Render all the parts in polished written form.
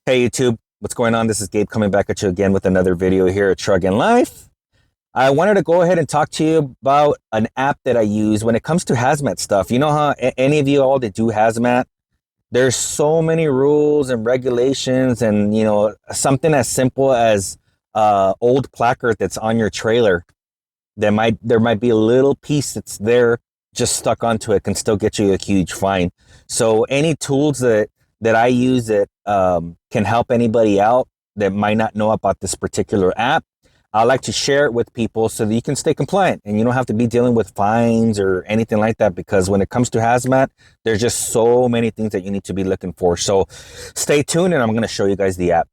Hey YouTube, what's going on? This is Gabe coming back at you again with another video here at Truggin' Life. I wanted to go ahead and talk to you about an app that I use when it comes to hazmat stuff. You know how any of you all that do hazmat, there's so many rules and regulations, and something as simple as old placard that's on your trailer. There might be a little piece that's there just stuck onto it, can still get you a huge fine. So any tools that I use that can help anybody out that might not know about this particular app, I like to share it with people so that you can stay compliant and you don't have to be dealing with fines or anything like that, because when it comes to hazmat, there's just so many things that you need to be looking for. So stay tuned and I'm going to show you guys the app.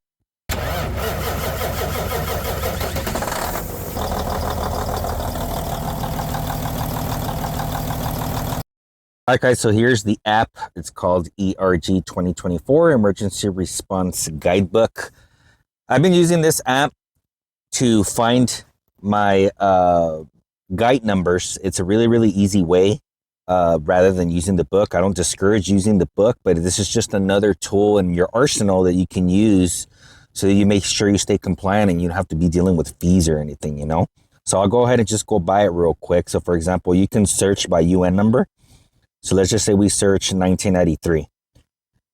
All right, guys, so here's the app. It's called ERG 2024 Emergency Response Guidebook. I've been using this app to find my guide numbers. It's a really, really easy way rather than using the book. I don't discourage using the book, but this is just another tool in your arsenal that you can use so that you make sure you stay compliant and you don't have to be dealing with fees or anything, So I'll go ahead and just go by it real quick. So for example, you can search by UN number. So let's just say we search 1993.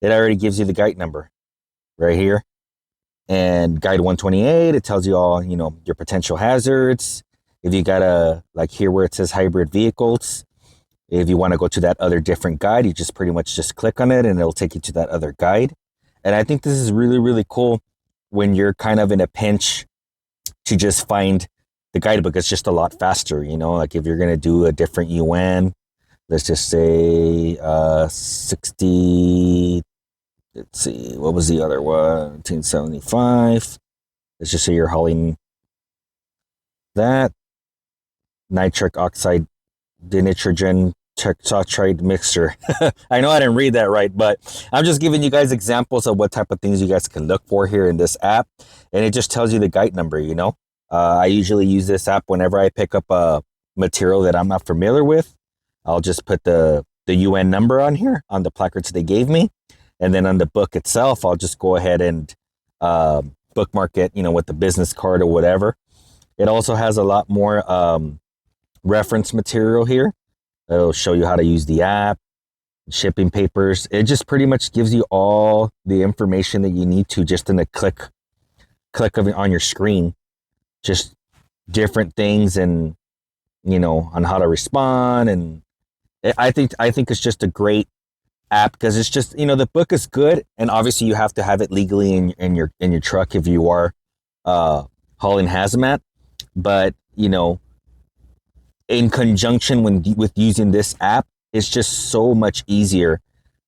It already gives you the guide number right here. And guide 128, it tells you all, your potential hazards. If you got like here where it says hybrid vehicles, if you want to go to that other different guide, you just pretty much just click on it and it'll take you to that other guide. And I think this is really, really cool when you're kind of in a pinch to just find the guidebook. It's just a lot faster, like if you're going to do a different UN, let's just say 60, let's see, what was the other one? 1975. Let's just say you're hauling that. Nitric oxide dinitrogen tetroxide mixture. I know I didn't read that right, but I'm just giving you guys examples of what type of things you guys can look for here in this app. And it just tells you the guide number, I usually use this app whenever I pick up a material that I'm not familiar with. I'll just put the UN number on here on the placards they gave me. And then on the book itself, I'll just go ahead and bookmark it, with the business card or whatever. It also has a lot more reference material here. It'll show you how to use the app, shipping papers. It just pretty much gives you all the information that you need to just in a click of it on your screen. Just different things and, on how to respond. And I think it's just a great app because it's just, the book is good. And obviously you have to have it legally in your truck if you are hauling hazmat. But, in conjunction with using this app, it's just so much easier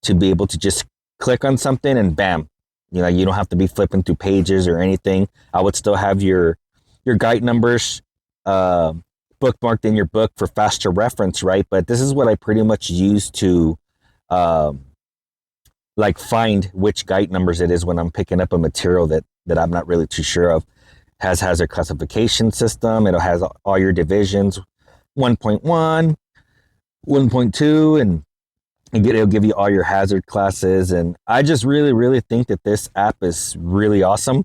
to be able to just click on something and bam, you don't have to be flipping through pages or anything. I would still have your guide numbers bookmarked in your book for faster reference, right? But this is what I pretty much use to like find which guide numbers it is when I'm picking up a material that I'm not really too sure of. Has hazard classification system. It has all your divisions, 1.1, 1.2, and it'll give you all your hazard classes. And I just really, really think that this app is really awesome.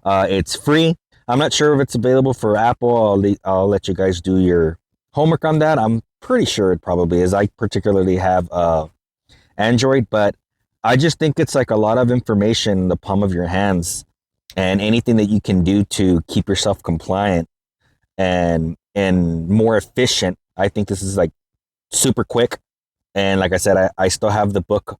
It's free. I'm not sure if it's available for Apple. I'll let you guys do your homework on that. I'm pretty sure it probably is. I particularly have Android, but I just think it's like a lot of information in the palm of your hands, and anything that you can do to keep yourself compliant and more efficient. I think this is like super quick. And like I said, I still have the book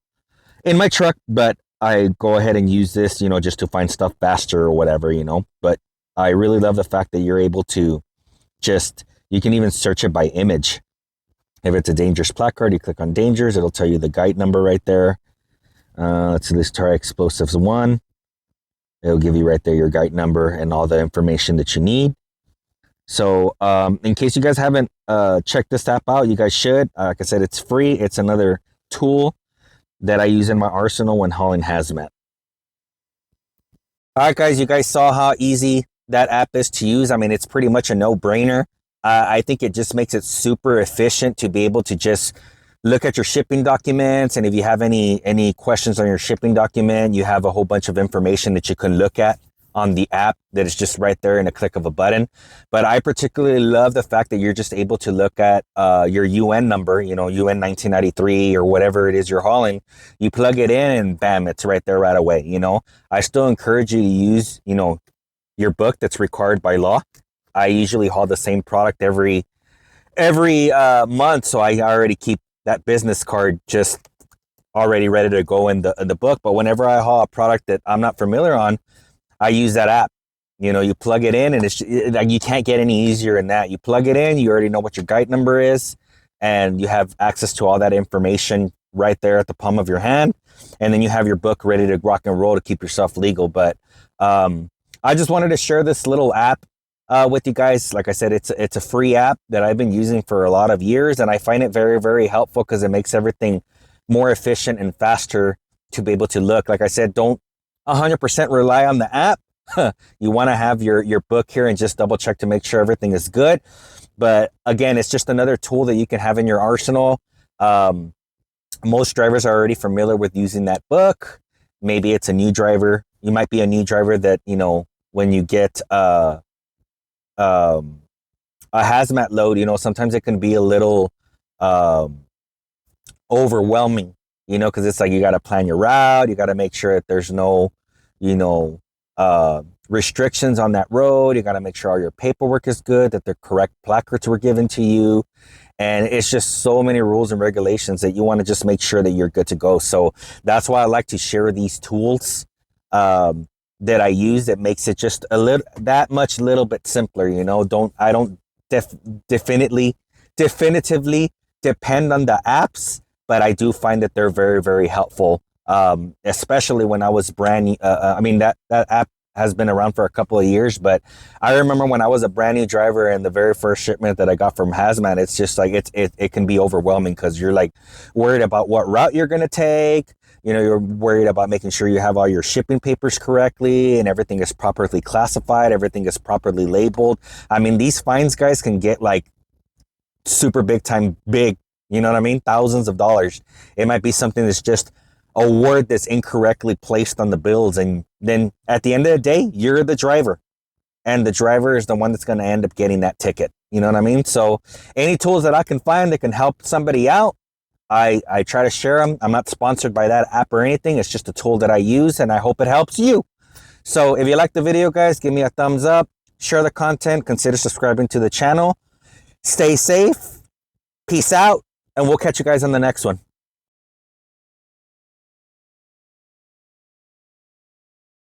in my truck, but I go ahead and use this, just to find stuff faster or whatever, but I really love the fact that you're able to you can even search it by image. If it's a dangerous placard, you click on dangers, it'll tell you the guide number right there. Let's see, let's try explosives 1. It'll give you right there your guide number and all the information that you need. So in case you guys haven't checked this app out, you guys should. Like I said, it's free. It's another tool that I use in my arsenal when hauling hazmat. All right, guys, you guys saw how easy that app is to use. I mean, it's pretty much a no-brainer. I think it just makes it super efficient to be able to just look at your shipping documents. And if you have any questions on your shipping document, you have a whole bunch of information that you can look at on the app that is just right there in a click of a button. But I particularly love the fact that you're just able to look at your UN number, you know, UN 1993 or whatever it is you're hauling. You plug it in and bam, it's right there right away. You know, I still encourage you to use, you know, your book that's required by law. I usually haul the same product every month, so I already keep that business card just already ready to go in the book. But whenever I haul a product that I'm not familiar on, I use that app. You know, you plug it in, and it's like you can't get any easier than that. You plug it in, you already know what your guide number is, and you have access to all that information right there at the palm of your hand. And then you have your book ready to rock and roll to keep yourself legal. But I just wanted to share this little app with you guys. Like I said, it's a free app that I've been using for a lot of years, and I find it very, very helpful because it makes everything more efficient and faster to be able to look. Like I said, don't 100% rely on the app. You want to have your book here and just double check to make sure everything is good. But again, it's just another tool that you can have in your arsenal. Most drivers are already familiar with using that book. Maybe it's a new driver. You might be a new driver that, you know, when you get a hazmat load, you know, sometimes it can be a little overwhelming, you know, because it's like you got to plan your route. You got to make sure that there's no, you know, restrictions on that road. You got to make sure all your paperwork is good, that the correct placards were given to you. And it's just so many rules and regulations that you want to just make sure that you're good to go. So that's why I like to share these tools that I use that makes it just a little bit simpler. You know, I don't definitively depend on the apps, but I do find that they're very, very helpful. Especially when I was brand new. I mean, that app has been around for a couple of years, but I remember when I was a brand new driver and the very first shipment that I got from HAZMAT, it's just like, it can be overwhelming because you're like worried about what route you're going to take. You know, you're worried about making sure you have all your shipping papers correctly and everything is properly classified. Everything is properly labeled. I mean, these fines, guys, can get like super big time big, you know what I mean? Thousands of dollars. It might be something that's just a word that's incorrectly placed on the bills. And then at the end of the day, you're the driver. And the driver is the one that's going to end up getting that ticket. You know what I mean? So any tools that I can find that can help somebody out, I try to share them. I'm not sponsored by that app or anything. It's just a tool that I use, and I hope it helps you. So if you like the video, guys, give me a thumbs up. Share the content. Consider subscribing to the channel. Stay safe. Peace out. And we'll catch you guys on the next one.